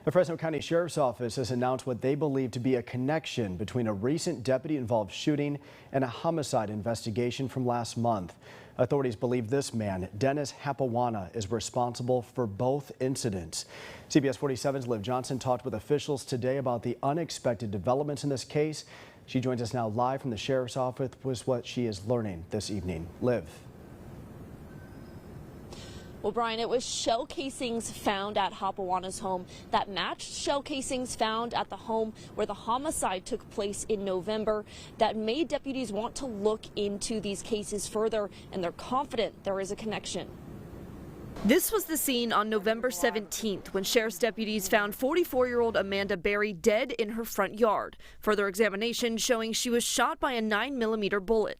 The Fresno County Sheriff's Office has announced what they believe to be a connection between a recent deputy-involved shooting and a homicide investigation from last month. Authorities believe this man, Dennis Hapawana, is responsible for both incidents. CBS 47's Liv Johnson talked with officials today about the unexpected developments in this case. She joins us now live from the Sheriff's Office with what she is learning this evening. Liv. Well, Brian, it was shell casings found at Hapawana's home that matched shell casings found at the home where the homicide took place in November that made deputies want to look into these cases further, and they're confident there is a connection. This was the scene on November 17th when sheriff's deputies found 44-year-old Amanda Berry dead in her front yard. Further examination showing she was shot by a 9mm bullet.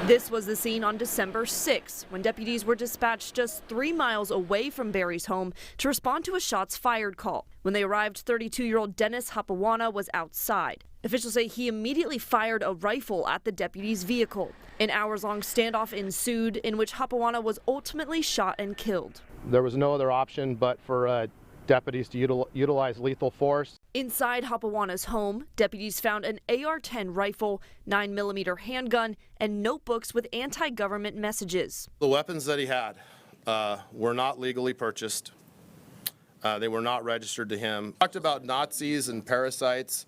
This was the scene on December 6th when deputies were dispatched just 3 miles away from Berry's home to respond to a shots fired call. When they arrived, 32-year-old Dennis Hapawana was outside. Officials say he immediately fired a rifle at the deputy's vehicle. An hours-long standoff ensued in which Hapawana was ultimately shot and killed. There was no other option but for deputies to utilize lethal force. Inside Hapawana's home, deputies found an AR-10 rifle, 9mm handgun, and notebooks with anti-government messages. The weapons that he had were not legally purchased. They were not registered to him. Talked about Nazis and parasites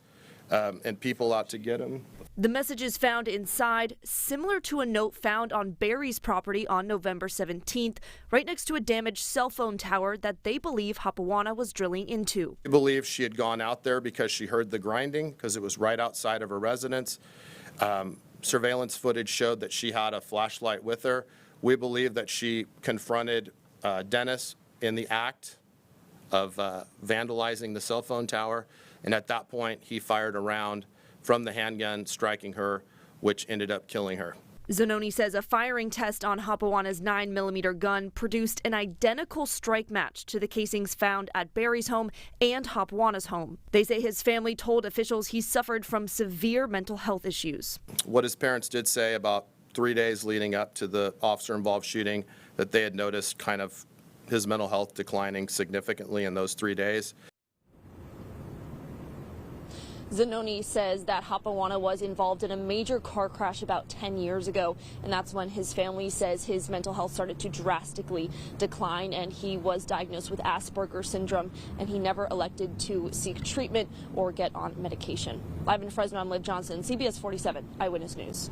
and people out to get him. The messages found inside, similar to a note found on Berry's property on November 17th, right next to a damaged cell phone tower that they believe Hapawana was drilling into. We believe she had gone out there because she heard the grinding, because it was right outside of her residence. Surveillance footage showed that she had a flashlight with her. We believe that she confronted Dennis in the act of vandalizing the cell phone tower, and at that point he fired a round from the handgun, striking her, which ended up killing her. Zanoni says a firing test on Hapawana's 9mm gun produced an identical strike match to the casings found at Berry's home and Hapawana's home. They say his family told officials he suffered from severe mental health issues. What his parents did say about 3 days leading up to the officer-involved shooting, that they had noticed kind of his mental health declining significantly in those 3 days. Zanoni says that Hapawana was involved in a major car crash about 10 years ago, and that's when his family says his mental health started to drastically decline, and he was diagnosed with Asperger's syndrome, and he never elected to seek treatment or get on medication. Live in Fresno, I'm Liv Johnson, CBS 47 Eyewitness News.